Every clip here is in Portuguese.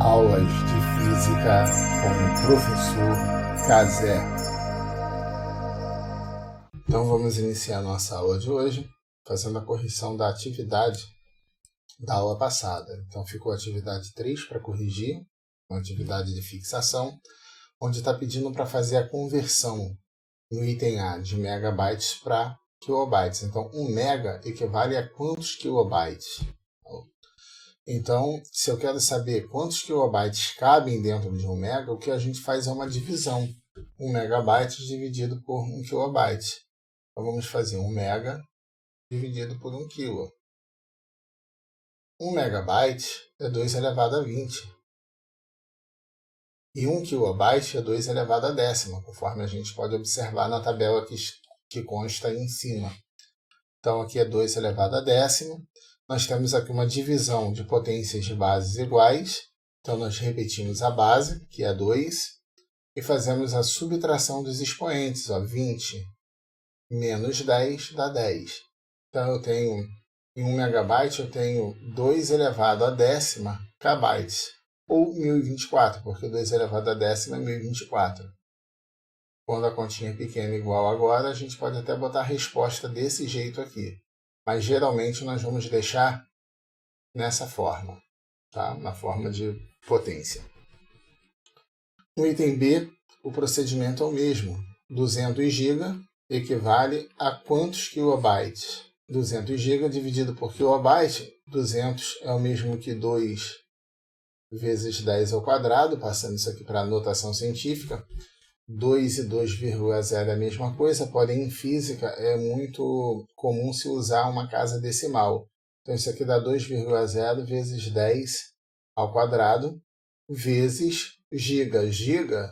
Aulas de Física com o professor Cazé. Então vamos iniciar nossa aula de hoje fazendo a correção da atividade da aula passada. Então ficou a atividade 3 para corrigir, uma atividade de fixação, onde está pedindo para fazer a conversão no item A de megabytes para kilobytes. Então 1 mega equivale a quantos kilobytes? Então, se eu quero saber quantos kilobytes cabem dentro de 1 mega, o que a gente faz é uma divisão. 1 megabyte dividido por 1 kilobyte. Então, vamos fazer 1 mega dividido por 1 quilo. 1 megabyte é 2 elevado a 20. E 1 kilobyte é 2 elevado a décima, conforme a gente pode observar na tabela que consta aí em cima. Então, aqui é 2 elevado a décima. Nós temos aqui uma divisão de potências de bases iguais. Então, nós repetimos a base, que é 2, e fazemos a subtração dos expoentes. 20 menos 10 dá 10. Então, eu tenho, em 1 megabyte, eu tenho 2 elevado a décima kbytes, ou 1024, porque 2 elevado a décima é 1024. Quando a continha é pequena igual agora, a gente pode até botar a resposta desse jeito aqui. Mas geralmente nós vamos deixar nessa forma, tá? Na forma de potência. No item B, o procedimento é o mesmo. 200 GB equivale a quantos kilobytes? 200 GB dividido por kilobyte, 200 é o mesmo que 2 vezes 10 ao quadrado, passando isso aqui para a notação científica. 2 e 2,0 é a mesma coisa, porém em física é muito comum se usar uma casa decimal. Então isso aqui dá 2,0 vezes 10 ao quadrado vezes giga. Giga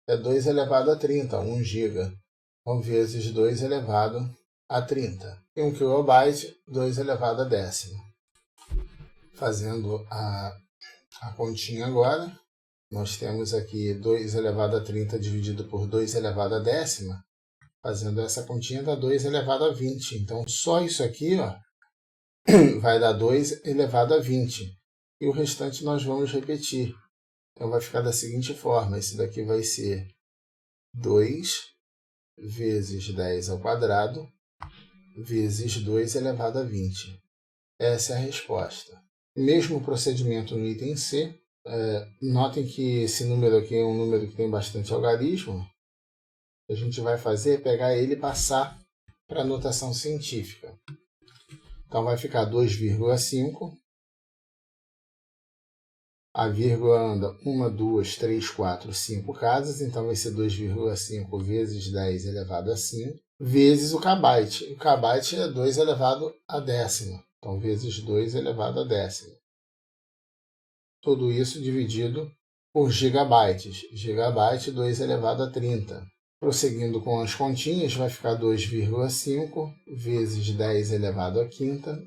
é 2 elevado a 30, 1 giga. Então vezes 2 elevado a 30. E 1 kilobyte, 2 elevado a décima. Fazendo a continha agora. Nós temos aqui 2 elevado a 30 dividido por 2 elevado a décima. Fazendo essa continha dá 2 elevado a 20. Então, só isso aqui vai dar 2 elevado a 20. E o restante nós vamos repetir. Então, vai ficar da seguinte forma. Esse daqui vai ser 2 vezes 10 ao quadrado vezes 2 elevado a 20. Essa é a resposta. Mesmo procedimento no item C. Notem que esse número aqui é um número que tem bastante algarismo. A gente vai fazer é pegar ele e passar para a notação científica. Então vai ficar 2,5. A vírgula anda 1, 2, 3, 4, 5 casas. Então vai ser 2,5 vezes 10 elevado a 5. Vezes o kbyte. O kbyte é 2 elevado a décima. Então vezes 2 elevado a décima. Tudo isso dividido por gigabytes. Gigabyte 2 elevado a 30. Prosseguindo com as continhas, vai ficar 2,5 vezes 10 elevado a quinta.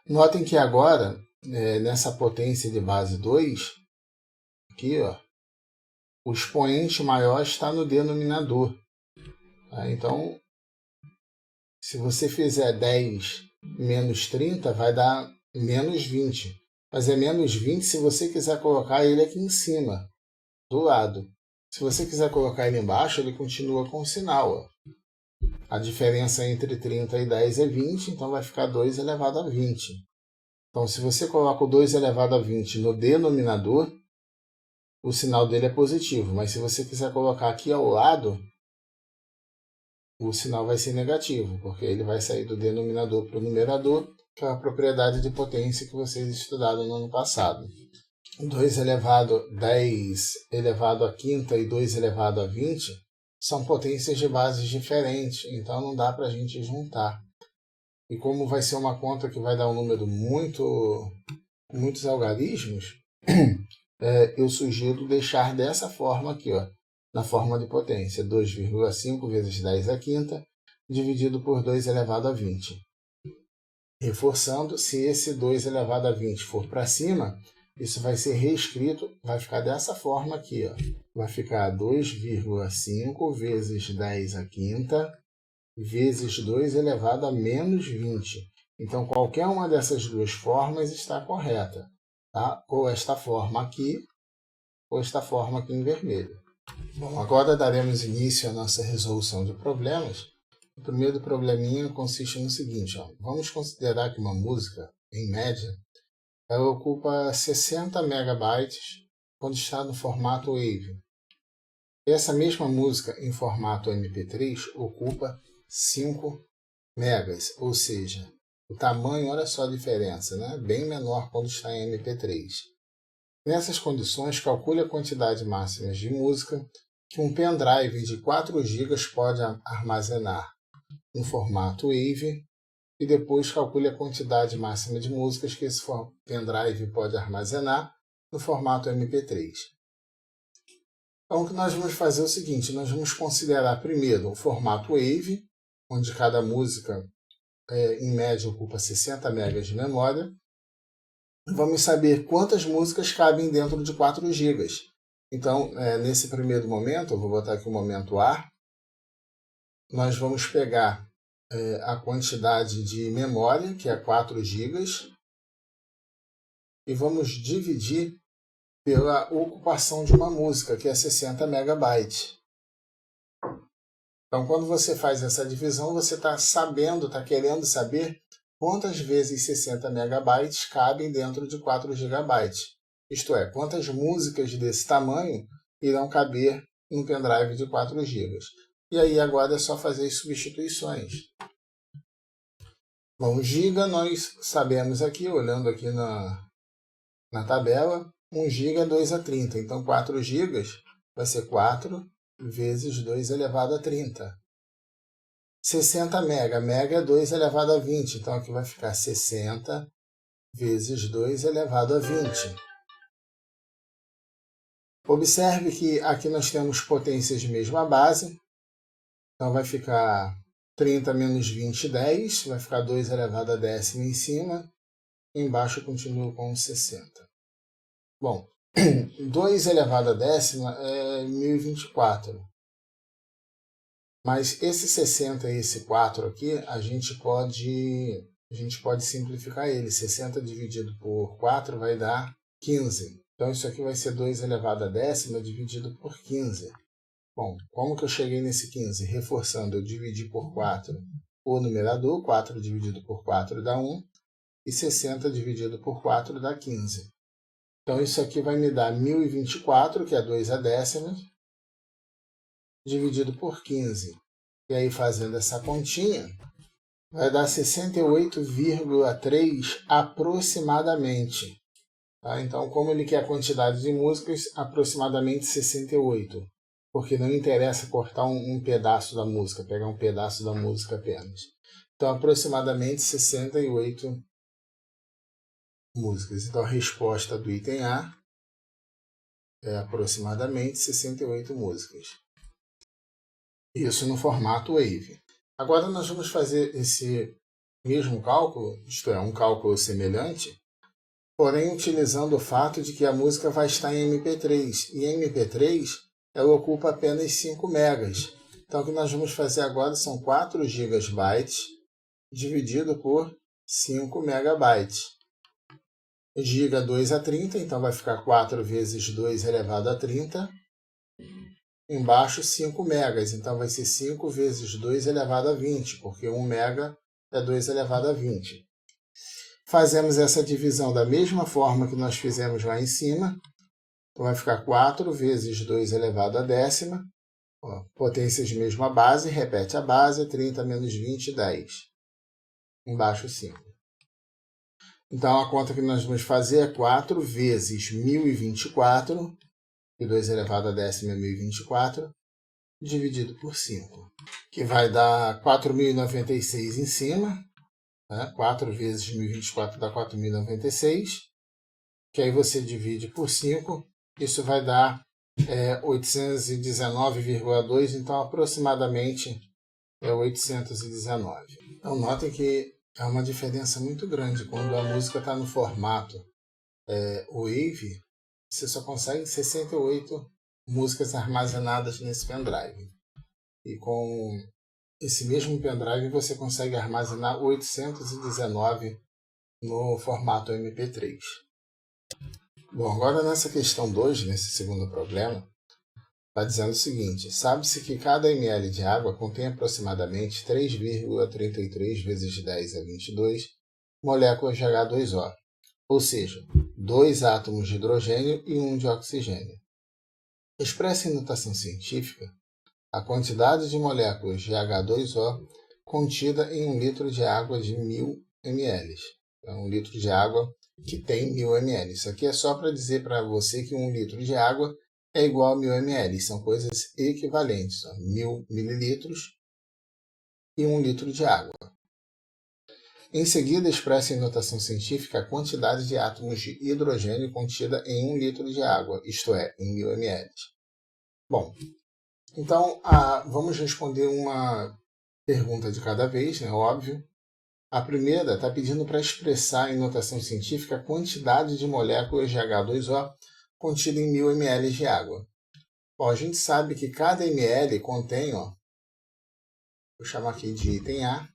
Notem que agora, nessa potência de base 2, aqui, o expoente maior está no denominador. Tá? Então, se você fizer 10 menos 30, vai dar menos 20. Mas é menos 20 se você quiser colocar ele aqui em cima, do lado. Se você quiser colocar ele embaixo, ele continua com o sinal. A diferença entre 30 e 10 é 20, então vai ficar 2 elevado a 20. Então, se você coloca o 2 elevado a 20 no denominador, o sinal dele é positivo. Mas se você quiser colocar aqui ao lado, o sinal vai ser negativo, porque ele vai sair do denominador para o numerador, que é a propriedade de potência que vocês estudaram no ano passado. 2 elevado a 10 elevado a quinta e 2 elevado a 20 são potências de bases diferentes, então não dá para a gente juntar. E como vai ser uma conta que vai dar um número muitos algarismos, eu sugiro deixar dessa forma aqui, na forma de potência, 2,5 vezes 10 à quinta, dividido por 2 elevado a 20. Reforçando, se esse 2 elevado a 20 for para cima, isso vai ser reescrito, vai ficar dessa forma aqui. Vai ficar 2,5 vezes 10 à quinta, vezes 2 elevado a menos 20. Então, qualquer uma dessas duas formas está correta. tá? Ou esta forma aqui, ou esta forma aqui em vermelho. Bom, agora daremos início à nossa resolução de problemas. O primeiro probleminha consiste no seguinte, ó. Vamos considerar que uma música, em média, ela ocupa 60 megabytes quando está no formato WAV. Essa mesma música em formato MP3 ocupa 5 megas, ou seja, o tamanho, olha só a diferença, né? Bem menor quando está em MP3. Nessas condições, calcule a quantidade máxima de música que um pendrive de 4 GB pode armazenar no formato WAV e depois calcule a quantidade máxima de músicas que esse pendrive pode armazenar no formato MP3. Então, o que nós vamos fazer é o seguinte, nós vamos considerar primeiro o formato WAV, onde cada música, em média, ocupa 60 MB de memória. Vamos saber quantas músicas cabem dentro de 4 GB. Então, nesse primeiro momento, eu vou botar aqui o momento A, nós vamos pegar a quantidade de memória, que é 4 GB, e vamos dividir pela ocupação de uma música, que é 60 megabytes. Então, quando você faz essa divisão, você está querendo saber quantas vezes 60 megabytes cabem dentro de 4 GB. Isto é, quantas músicas desse tamanho irão caber num pendrive de 4 GB. E aí agora é só fazer as substituições. Bom, giga nós sabemos aqui, olhando aqui na tabela, 1 GB é 2 a 30. Então 4 GB vai ser 4 vezes 2 elevado a 30. 60 mega é 2 elevado a 20. Então aqui vai ficar 60 vezes 2 elevado a 20. Observe que aqui nós temos potências de mesma base. Então vai ficar 30 menos 20, 10. Vai ficar 2 elevado a décima em cima. Embaixo eu continuo com 60. Bom, 2 elevado a décima é 1024. Mas esse 60 e esse 4 aqui, a gente pode simplificar ele. 60 dividido por 4 vai dar 15. Então isso aqui vai ser 2 elevado a décima dividido por 15. Bom, como que eu cheguei nesse 15? Reforçando, eu dividi por 4 o numerador. 4 dividido por 4 dá 1. E 60 dividido por 4 dá 15. Então isso aqui vai me dar 1024, que é 2 a décima, dividido por 15. E aí, fazendo essa continha, vai dar 68,3 aproximadamente. Tá? Então, como ele quer a quantidade de músicas, aproximadamente 68. Porque não interessa cortar um pedaço da música, pegar um pedaço da música apenas. Então, aproximadamente 68 músicas. Então, a resposta do item A é aproximadamente 68 músicas. Isso no formato WAV. Agora nós vamos fazer esse mesmo cálculo, isto é, um cálculo semelhante, porém utilizando o fato de que a música vai estar em MP3. E em MP3 ela ocupa apenas 5 megas. Então o que nós vamos fazer agora são 4 GB dividido por 5 megabytes. Giga 2 a 30, então vai ficar 4 vezes 2 elevado a 30. Embaixo 5 megas, então vai ser 5 vezes 2 elevado a 20, porque 1 mega é 2 elevado a 20. Fazemos essa divisão da mesma forma que nós fizemos lá em cima. Então vai ficar 4 vezes 2 elevado a décima. Ó, potências de mesma base, repete a base, 30 menos 20, 10. Embaixo 5. Então a conta que nós vamos fazer é 4 vezes 1024, e 2 elevado a décima é 1024, dividido por 5, que vai dar 4.096 em cima, né? 4 vezes 1024 dá 4.096, que aí você divide por 5, isso vai dar 819,2, então aproximadamente é 819. Então notem que é uma diferença muito grande quando a música está no formato WAV. Você só consegue 68 músicas armazenadas nesse pendrive. E com esse mesmo pendrive você consegue armazenar 819 no formato MP3. Bom, agora nessa questão 2, nesse segundo problema, está dizendo o seguinte: sabe-se que cada ml de água contém aproximadamente 3,33 vezes 10 a 22 moléculas de H2O, ou seja, 2 átomos de hidrogênio e 1 de oxigênio. Expressa em notação científica a quantidade de moléculas de H2O contida em 1 litro de água de 1000 ml. É 1 litro de água que tem 1000 ml. Isso aqui é só para dizer para você que 1 litro de água é igual a 1000 ml. São coisas equivalentes. 1000 mililitros e 1 litro de água. Em seguida, expressa em notação científica a quantidade de átomos de hidrogênio contida em 1 litro de água, isto é, em 1000 ml. Bom, então vamos responder uma pergunta de cada vez, né? Óbvio. A primeira está pedindo para expressar em notação científica a quantidade de moléculas de H2O contida em 1000 ml de água. Bom, a gente sabe que cada ml contém, vou chamar aqui de item A,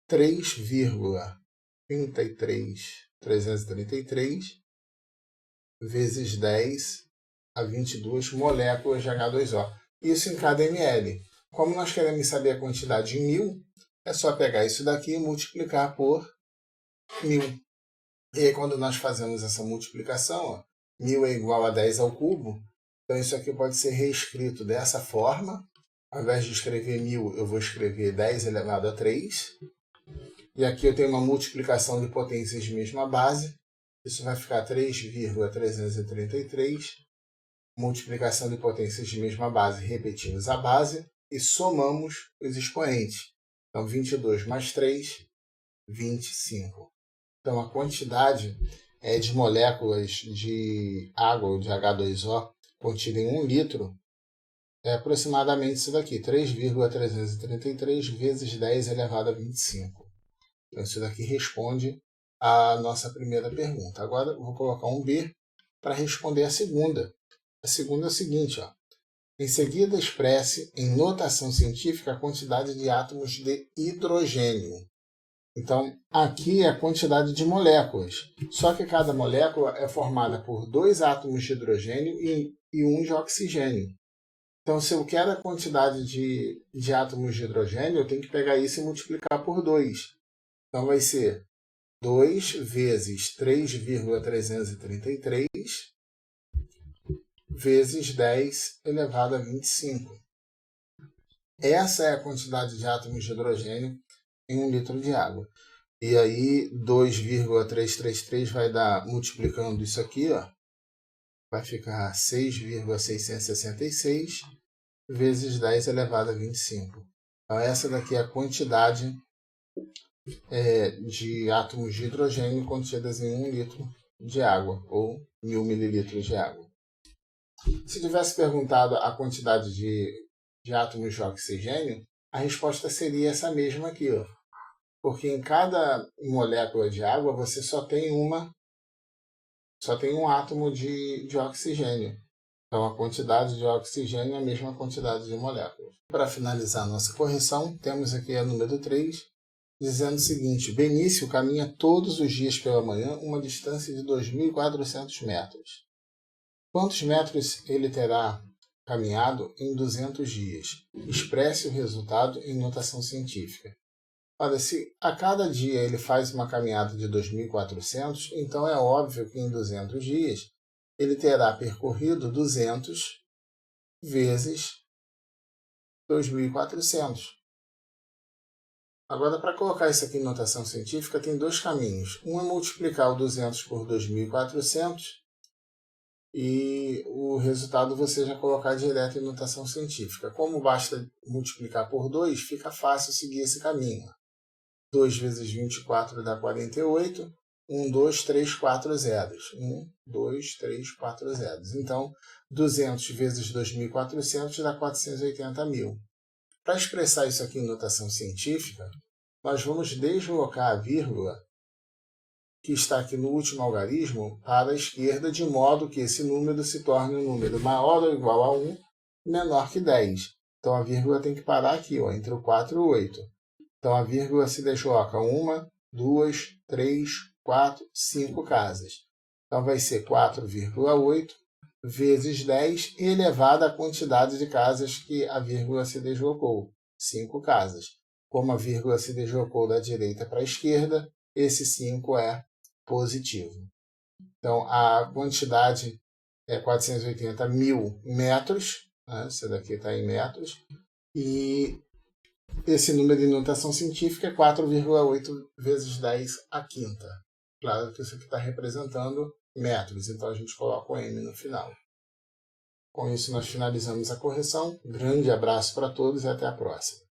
3,333 vezes 10 a 22 moléculas de H2O. Isso em cada ml. Como nós queremos saber a quantidade em 1000, é só pegar isso daqui e multiplicar por 1000. E aí, quando nós fazemos essa multiplicação, 1000 é igual a 10 ao cubo. Então, isso aqui pode ser reescrito dessa forma. Ao invés de escrever 1000, eu vou escrever 10 elevado a 3. E aqui eu tenho uma multiplicação de potências de mesma base. Isso vai ficar 3,333. Multiplicação de potências de mesma base, repetimos a base e somamos os expoentes. Então, 22 mais 3, 25. Então, a quantidade de moléculas de água ou de H2O contida em 1 litro é aproximadamente isso daqui, 3,333 vezes 10 elevado a 25. Então, isso daqui responde a nossa primeira pergunta. Agora, eu vou colocar um B para responder a segunda. A segunda é o seguinte, Em seguida, expresse em notação científica a quantidade de átomos de hidrogênio. Então, aqui é a quantidade de moléculas. Só que cada molécula é formada por 2 átomos de hidrogênio e 1 de oxigênio. Então, se eu quero a quantidade de átomos de hidrogênio, eu tenho que pegar isso e multiplicar por 2. Então, vai ser 2 vezes 3,333 vezes 10 elevado a 25. Essa é a quantidade de átomos de hidrogênio em 1 litro de água. E aí, 2,333 vai dar, multiplicando isso aqui, vai ficar 6,666 vezes 10 elevado a 25. Então, essa daqui é a quantidade de átomos de hidrogênio contidas em 1 litro de água, ou 1000 mililitros de água. Se tivesse perguntado a quantidade de átomos de oxigênio, a resposta seria essa mesma aqui, porque em cada molécula de água você só tem um átomo de oxigênio. Então a quantidade de oxigênio é a mesma quantidade de moléculas. Para finalizar a nossa correção, temos aqui a número 3, dizendo o seguinte: Benício caminha todos os dias pela manhã uma distância de 2.400 metros. Quantos metros ele terá caminhado em 200 dias? Expresse o resultado em notação científica. Olha, se a cada dia ele faz uma caminhada de 2.400, então é óbvio que em 200 dias ele terá percorrido 200 vezes 2.400. Agora, para colocar isso aqui em notação científica, tem 2 caminhos. Um é multiplicar o 200 por 2.400 e o resultado você já colocar direto em notação científica. Como basta multiplicar por 2, fica fácil seguir esse caminho. 2 vezes 24 dá 48. 1, 2, 3, 4 zeros. 1, 2, 3, 4 zeros. Então, 200 vezes 2.400 dá 480 mil. Para expressar isso aqui em notação científica, nós vamos deslocar a vírgula que está aqui no último algarismo para a esquerda, de modo que esse número se torne um número maior ou igual a 1, menor que 10. Então, a vírgula tem que parar aqui, entre o 4 e o 8. Então, a vírgula se desloca 1, 2, 3, 4, 5 casas. Então vai ser 4,8 vezes 10 elevado à quantidade de casas que a vírgula se deslocou, 5 casas. Como a vírgula se deslocou da direita para a esquerda, esse 5 é positivo. Então, a quantidade é 480.000 metros, né? Isso daqui está em metros, e esse número de notação científica é 4,8 vezes 10 à quinta. Claro que isso aqui está representando metros, então a gente coloca o M no final. Com isso, nós finalizamos a correção. Grande abraço para todos e até a próxima.